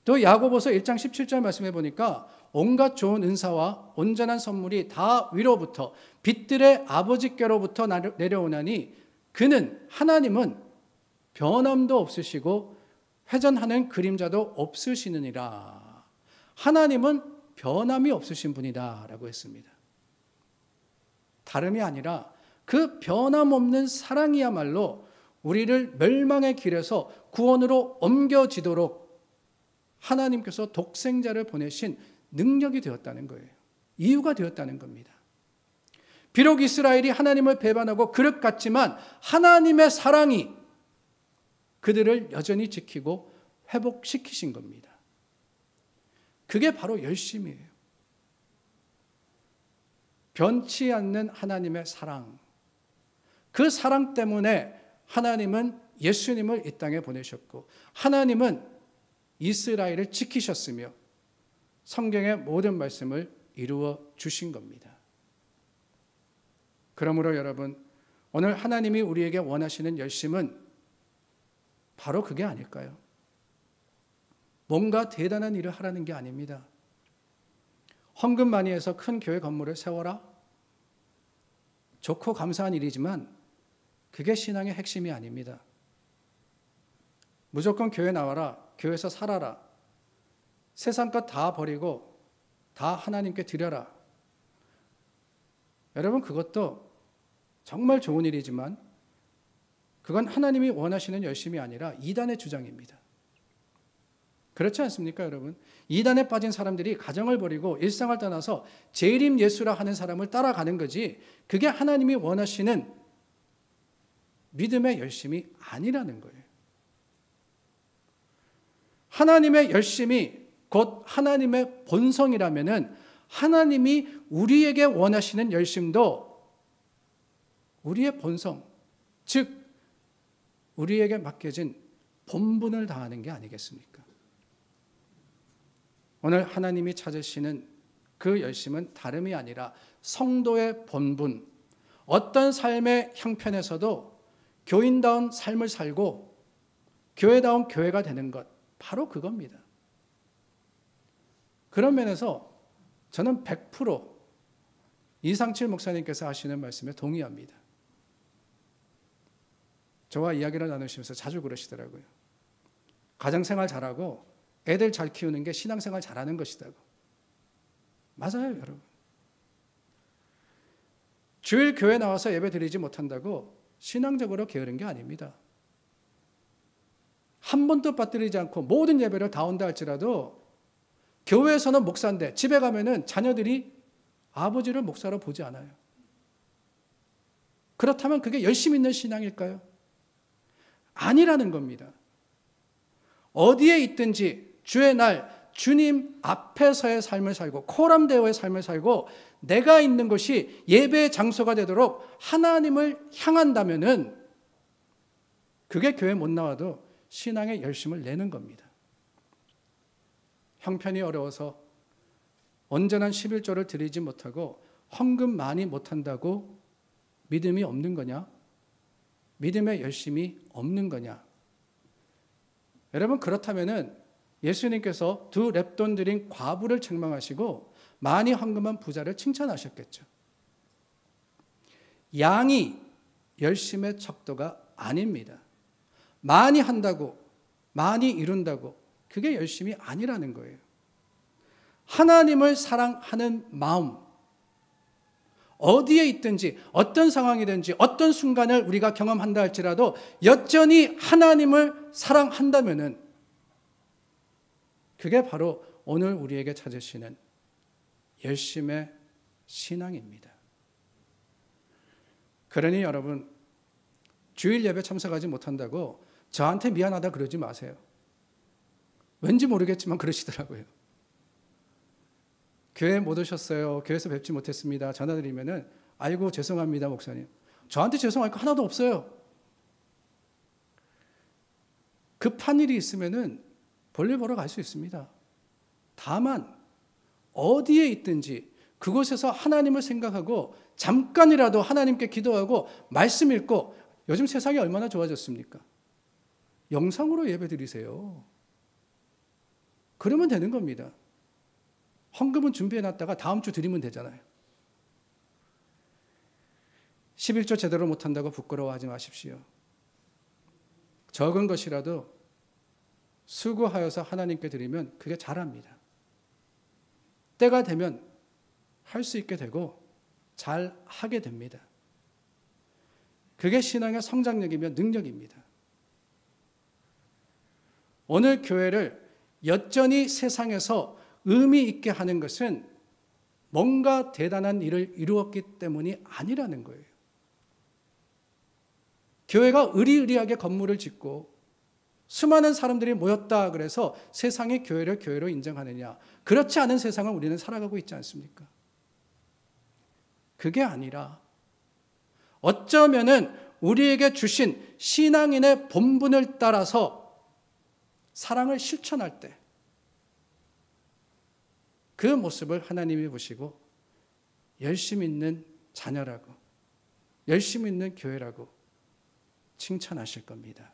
또 야고보서 1장 17절 말씀해 보니까 온갖 좋은 은사와 온전한 선물이 다 위로부터 빛들의 아버지께로부터 내려오나니 그는 하나님은 변함도 없으시고 회전하는 그림자도 없으시느니라. 하나님은 변함이 없으신 분이다 라고 했습니다. 다름이 아니라 그 변함없는 사랑이야말로 우리를 멸망의 길에서 구원으로 옮겨지도록 하나님께서 독생자를 보내신 능력이 되었다는 거예요. 이유가 되었다는 겁니다. 비록 이스라엘이 하나님을 배반하고 그릇 같지만 하나님의 사랑이 그들을 여전히 지키고 회복시키신 겁니다. 그게 바로 열심이에요. 변치 않는 하나님의 사랑. 그 사랑 때문에 하나님은 예수님을 이 땅에 보내셨고 하나님은 이스라엘을 지키셨으며 성경의 모든 말씀을 이루어 주신 겁니다. 그러므로 여러분, 오늘 하나님이 우리에게 원하시는 열심은 바로 그게 아닐까요? 뭔가 대단한 일을 하라는 게 아닙니다. 헌금 많이 해서 큰 교회 건물을 세워라? 좋고 감사한 일이지만 그게 신앙의 핵심이 아닙니다. 무조건 교회 나와라, 교회에서 살아라, 세상 것 다 버리고 다 하나님께 드려라. 여러분, 그것도 정말 좋은 일이지만 그건 하나님이 원하시는 열심이 아니라 이단의 주장입니다. 그렇지 않습니까, 여러분? 이단에 빠진 사람들이 가정을 버리고 일상을 떠나서 재림 예수라 하는 사람을 따라가는 거지, 그게 하나님이 원하시는 믿음의 열심이 아니라는 거예요. 하나님의 열심이 곧 하나님의 본성이라면은 하나님이 우리에게 원하시는 열심도 우리의 본성, 즉 우리에게 맡겨진 본분을 다하는 게 아니겠습니까? 오늘 하나님이 찾으시는 그 열심은 다름이 아니라 성도의 본분, 어떤 삶의 형편에서도 교인다운 삶을 살고 교회다운 교회가 되는 것, 바로 그겁니다. 그런 면에서 저는 100% 이상칠 목사님께서 하시는 말씀에 동의합니다. 저와 이야기를 나누시면서 자주 그러시더라고요. 가정생활 잘하고 애들 잘 키우는 게 신앙생활 잘하는 것이다고. 맞아요, 여러분. 주일 교회 나와서 예배 드리지 못한다고 신앙적으로 게으른 게 아닙니다. 한 번도 빠뜨리지 않고 모든 예배를 다 온다 할지라도 교회에서는 목사인데 집에 가면은 자녀들이 아버지를 목사로 보지 않아요. 그렇다면 그게 열심 있는 신앙일까요? 아니라는 겁니다. 어디에 있든지 주의 날 주님 앞에서의 삶을 살고 코람데오의 삶을 살고 내가 있는 곳이 예배의 장소가 되도록 하나님을 향한다면은 그게 교회 못 나와도 신앙의 열심을 내는 겁니다. 형편이 어려워서 온전한 11조를 드리지 못하고 헌금 많이 못한다고 믿음이 없는 거냐? 믿음의 열심이 없는 거냐? 여러분, 그렇다면은 예수님께서 2 렙돈 드린 과부를 책망하시고 많이 헌금한 부자를 칭찬하셨겠죠. 양이 열심의 척도가 아닙니다. 많이 한다고, 많이 이룬다고 그게 열심이 아니라는 거예요. 하나님을 사랑하는 마음, 어디에 있든지 어떤 상황이든지 어떤 순간을 우리가 경험한다 할지라도 여전히 하나님을 사랑한다면은 그게 바로 오늘 우리에게 찾으시는 열심의 신앙입니다. 그러니 여러분, 주일 예배 참석하지 못한다고 저한테 미안하다 그러지 마세요. 왠지 모르겠지만 그러시더라고요. 교회 못 오셨어요. 교회에서 뵙지 못했습니다. 전화드리면은 아이고 죄송합니다 목사님. 저한테 죄송할 거 하나도 없어요. 급한 일이 있으면은 볼일 보러 갈 수 있습니다. 다만 어디에 있든지 그곳에서 하나님을 생각하고 잠깐이라도 하나님께 기도하고 말씀 읽고, 요즘 세상이 얼마나 좋아졌습니까? 영상으로 예배 드리세요. 그러면 되는 겁니다. 헌금은 준비해놨다가 다음 주 드리면 되잖아요. 11조 제대로 못한다고 부끄러워하지 마십시오. 적은 것이라도 수고하여서 하나님께 드리면 그게 잘합니다. 때가 되면 할 수 있게 되고 잘 하게 됩니다. 그게 신앙의 성장력이며 능력입니다. 오늘 교회를 여전히 세상에서 의미 있게 하는 것은 뭔가 대단한 일을 이루었기 때문이 아니라는 거예요. 교회가 의리의리하게 건물을 짓고 수많은 사람들이 모였다 그래서 세상이 교회를 교회로 인정하느냐? 그렇지 않은 세상을 우리는 살아가고 있지 않습니까? 그게 아니라 어쩌면은 우리에게 주신 신앙인의 본분을 따라서 사랑을 실천할 때 그 모습을 하나님이 보시고 열심 있는 자녀라고, 열심히 있는 교회라고 칭찬하실 겁니다.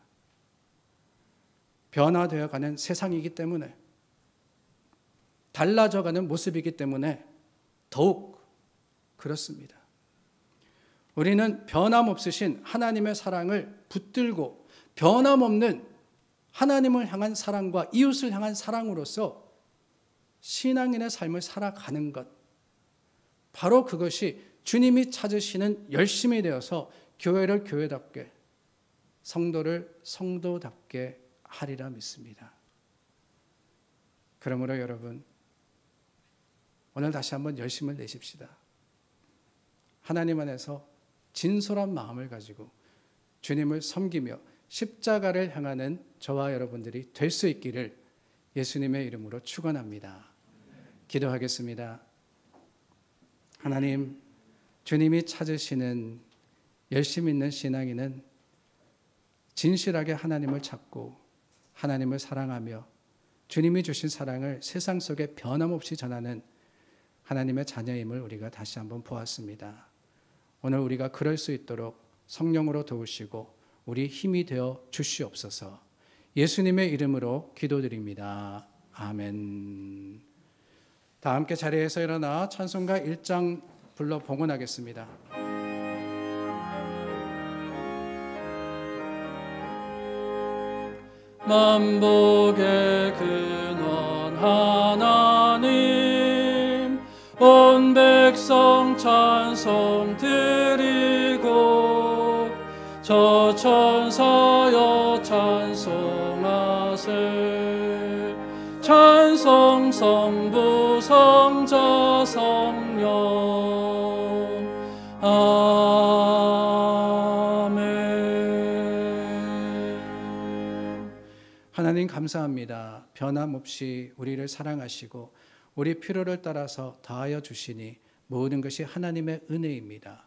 변화되어가는 세상이기 때문에, 달라져가는 모습이기 때문에 더욱 그렇습니다. 우리는 변함없으신 하나님의 사랑을 붙들고 변함없는 하나님을 향한 사랑과 이웃을 향한 사랑으로서 신앙인의 삶을 살아가는 것, 바로 그것이 주님이 찾으시는 열심이 되어서 교회를 교회답게, 성도를 성도답게 하리라 믿습니다. 그러므로 여러분, 오늘 다시 한번 열심을 내십시다. 하나님 안에서 진솔한 마음을 가지고 주님을 섬기며 십자가를 향하는 저와 여러분들이 될 수 있기를 예수님의 이름으로 축원합니다. 기도하겠습니다. 하나님, 주님이 찾으시는 열심 있는 신앙인은 진실하게 하나님을 찾고 하나님을 사랑하며 주님이 주신 사랑을 세상 속에 변함없이 전하는 하나님의 자녀임을 우리가 다시 한번 보았습니다. 오늘 우리가 그럴 수 있도록 성령으로 도우시고 우리 힘이 되어 주시옵소서. 예수님의 이름으로 기도드립니다. 아멘. 다 함께 자리에서 일어나 찬송가 1장 불러 봉헌하겠습니다. 만복의 근원 하나님, 온 백성 찬송 드리고 저 천사여 찬송하세. 찬송 성부 성자 성령. 아멘. 하나님 감사합니다. 변함없이 우리를 사랑하시고 우리 필요를 따라서 다하여 주시니 모든 것이 하나님의 은혜입니다.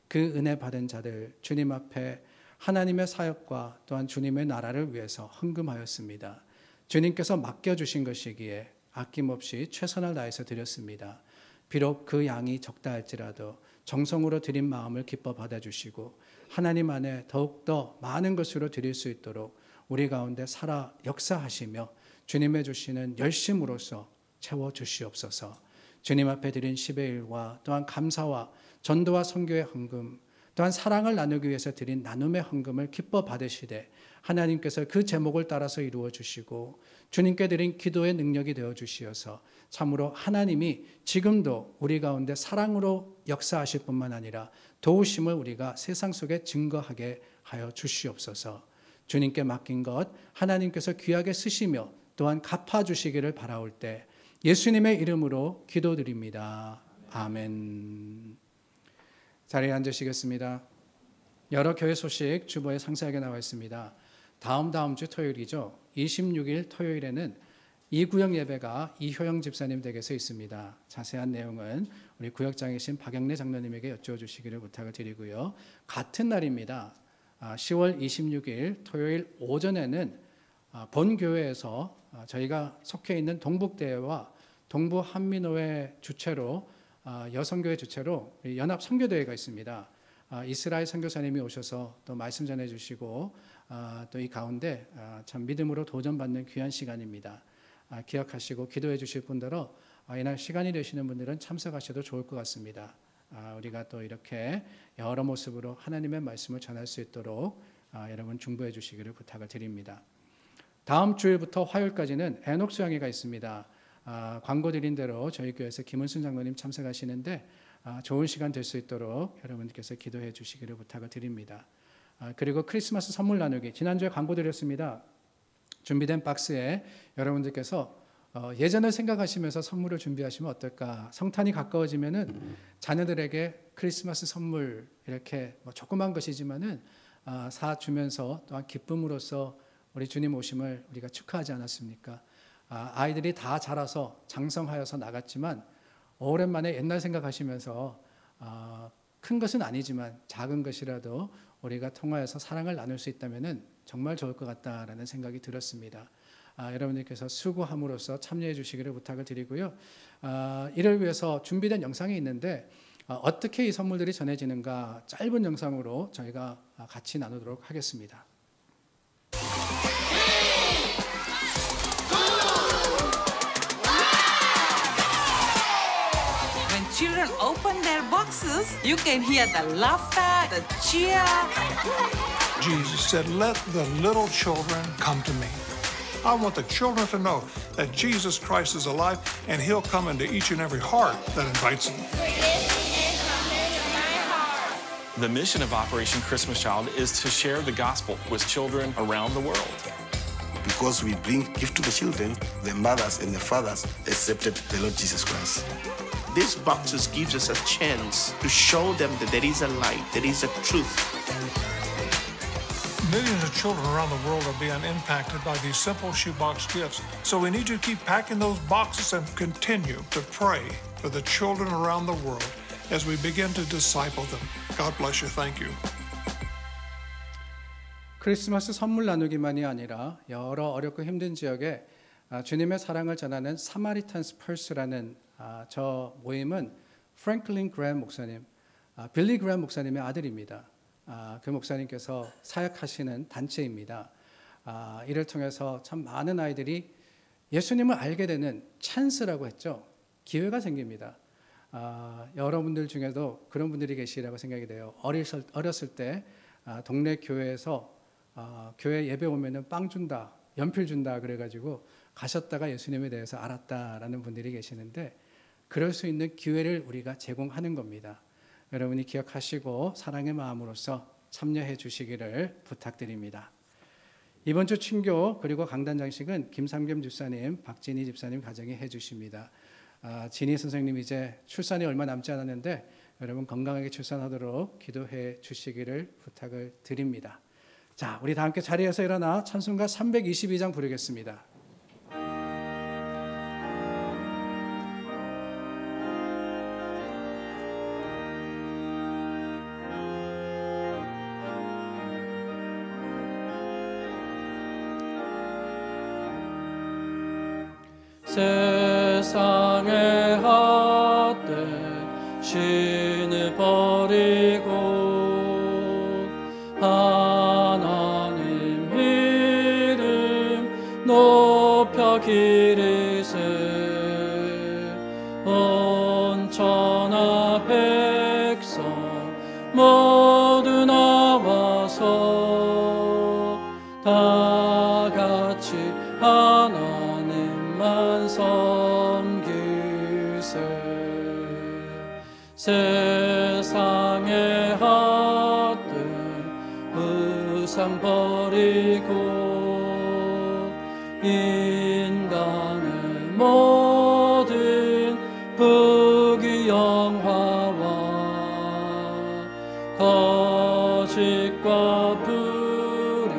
그 은혜 받은 자들 주님 앞에 하나님의 사역과 또한 주님의 나라를 위해서 헌금하였습니다. 주님께서 맡겨주신 것이기에 아낌없이 최선을 다해서 드렸습니다. 비록 그 양이 적다 할지라도 정성으로 드린 마음을 기뻐 받아주시고 하나님 안에 더욱더 많은 것으로 드릴 수 있도록 우리 가운데 살아 역사하시며 주님의 주시는 열심으로서 채워주시옵소서. 주님 앞에 드린 10의 1과 또한 감사와 전도와 선교의 헌금, 또한 사랑을 나누기 위해서 드린 나눔의 헌금을 기뻐 받으시되 하나님께서 그 제목을 따라서 이루어 주시고 주님께 드린 기도의 능력이 되어 주시어서 참으로 하나님이 지금도 우리 가운데 사랑으로 역사하실 뿐만 아니라 도우심을 우리가 세상 속에 증거하게 하여 주시옵소서. 주님께 맡긴 것 하나님께서 귀하게 쓰시며 또한 갚아주시기를 바라올 때 예수님의 이름으로 기도드립니다. 아멘. 자리에 앉으시겠습니다. 여러 교회 소식 주보에 상세하게 나와 있습니다. 다음 주 토요일이죠. 26일 토요일에는 이구역 예배가 이효영 집사님 댁에서 있습니다. 자세한 내용은 우리 구역장이신 박영래 장로님에게 여쭤주시기를 부탁을 드리고요. 같은 날입니다. 10월 26일 토요일 오전에는 본교회에서 저희가 속해 있는 동북대회와 동부한민호회 주최로 여성교회 주최로 연합 선교대회가 있습니다. 이스라엘 선교사님이 오셔서 또 말씀 전해주시고 또 이 가운데 참 믿음으로 도전받는 귀한 시간입니다. 기억하시고 기도해 주실 분들로 이날 시간이 되시는 분들은 참석하셔도 좋을 것 같습니다. 우리가 또 이렇게 여러 모습으로 하나님의 말씀을 전할 수 있도록 여러분 중보해 주시기를 부탁을 드립니다. 다음 주일부터 화요일까지는 에녹 수양회가 있습니다. 광고 드린 대로 저희 교회에서 김은순 장로님 참석하시는데 좋은 시간 될 수 있도록 여러분께서 기도해 주시기를 부탁을 드립니다. 그리고 크리스마스 선물 나누기 지난주에 광고 드렸습니다. 준비된 박스에 여러분들께서 예전을 생각하시면서 선물을 준비하시면 어떨까. 성탄이 가까워지면은 자녀들에게 크리스마스 선물 이렇게 조그만 것이지만은 사주면서 또한 기쁨으로써 우리 주님 오심을 우리가 축하하지 않았습니까? 아이들이 다 자라서 장성하여서 나갔지만 오랜만에 옛날 생각하시면서 큰 것은 아니지만 작은 것이라도 우리가 통하여서 사랑을 나눌 수 있다면 정말 좋을 것 같다라는 생각이 들었습니다. 여러분들께서 수고함으로써 참여해 주시기를 부탁을 드리고요. 이를 위해서 준비된 영상이 있는데 어떻게 이 선물들이 전해지는가 짧은 영상으로 저희가 같이 나누도록 하겠습니다. When children open their boxes, you can hear the laughter, the cheer. Jesus said, "Let the little children come to me." I want the children to know that Jesus Christ is alive and He'll come into each and every heart that invites Him. The mission of Operation Christmas Child is to share the gospel with children around the world. Because we bring gift to the children, their mothers and their fathers accepted the Lord Jesus Christ. These boxes gives us a chance to show them that there is a light, there is a truth. Millions of children around the world are being impacted by these simple shoebox gifts. So we need to keep packing those boxes and continue to pray for the children around the world as we begin to disciple them. God bless you. Thank you. 크리스마스 선물 나누기만이 아니라 여러 어렵고 힘든 지역에 주님의 사랑을 전하는 사마리탄스 펄스라는 저 모임은 프랭클린 그램 목사님, 빌리 그램 목사님의 아들입니다. 그 목사님께서 사역하시는 단체입니다. 이를 통해서 참 많은 아이들이 예수님을 알게 되는 찬스라고 했죠. 기회가 생깁니다. 여러분들 중에도 그런 분들이 계시라고 생각이 돼요. 어렸을 때 동네 교회에서 교회 예배 오면은 빵 준다, 연필 준다 그래가지고 가셨다가 예수님에 대해서 알았다라는 분들이 계시는데 그럴 수 있는 기회를 우리가 제공하는 겁니다. 여러분이 기억하시고 사랑의 마음으로서 참여해 주시기를 부탁드립니다. 이번 주 친교 그리고 강단 장식은 김삼겸 집사님, 박진희 집사님 가정이 해주십니다. 진희 선생님 이제 출산이 얼마 남지 않았는데 여러분 건강하게 출산하도록 기도해 주시기를 부탁을 드립니다. 자, 우리 다 함께 자리에서 일어나 찬송가 322장 부르겠습니다. 세상의 헛된 신을 버리고 하나님 이름 높여 기리세 온 천하 백성 모두 나와서 다 같이 하나님만 섬기세 세상의 헛된 우상 버리고 인간의 모든 부귀영화와 거짓과 불의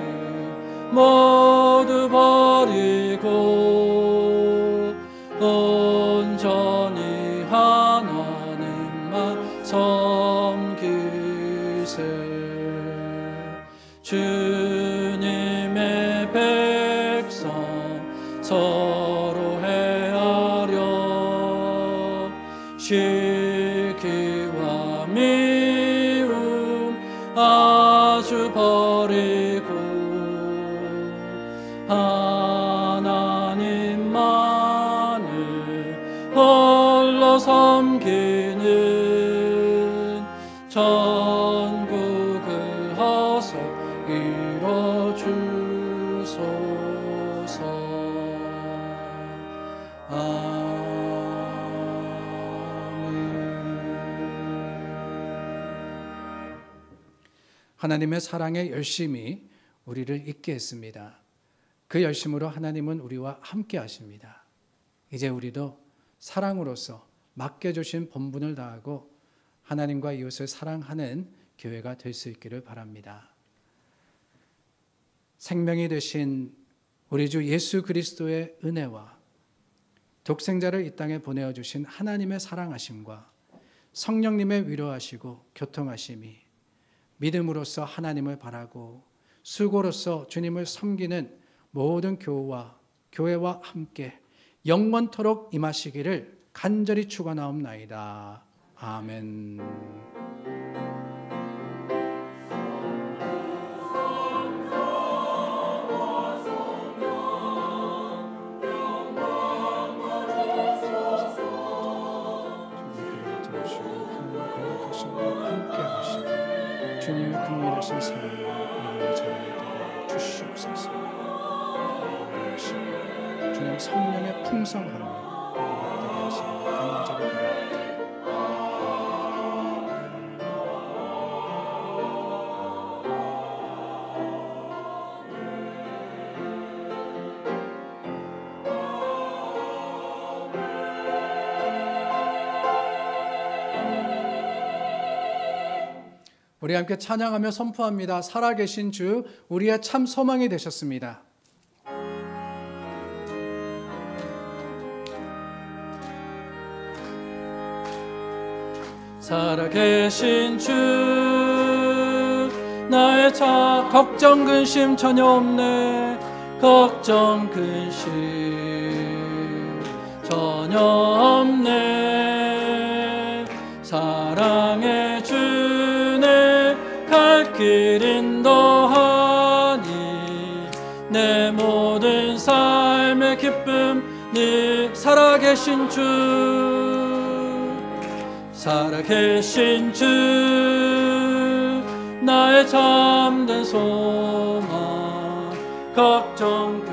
모두 버리고 온전히 하나님만 섬기세 주님의 백성 서로 헤아려 시기와 미움 아주 버리고 하나님만을 홀로 섬기는 전국을 허서 이뤄주소서. 하나님의 사랑에 열심히 우리를 있게 했습니다. 그 열심으로 하나님은 우리와 함께 하십니다. 이제 우리도 사랑으로서 맡겨주신 본분을 다하고 하나님과 이웃을 사랑하는 교회가 될 수 있기를 바랍니다. 생명이 되신 우리 주 예수 그리스도의 은혜와 독생자를 이 땅에 보내어 주신 하나님의 사랑하심과 성령님의 위로하시고 교통하심이 믿음으로써 하나님을 바라고 수고로서 주님을 섬기는 모든 교회와 함께 영원토록 임하시기를 간절히 축원하옵나이다. 아멘. 주님의 긍휼하신 사랑을 우리의 자녀에게 주시옵소서. 주님 성령의 풍성함을 우리에게 하시는 간절히 바랍니다. 우리 함께 찬양하며 선포합니다. 살아계신 주, 우리의 참 소망이 되셨습니다. 살아계신 주, 나의 걱정 근심 전혀 없네. 걱정 근심 전혀 없네. 사랑의 주네 갈 길 인도하니 내 모든 삶의 기쁨 네 살아계신 주, 살아계신 주, 나의 참된 소망 걱정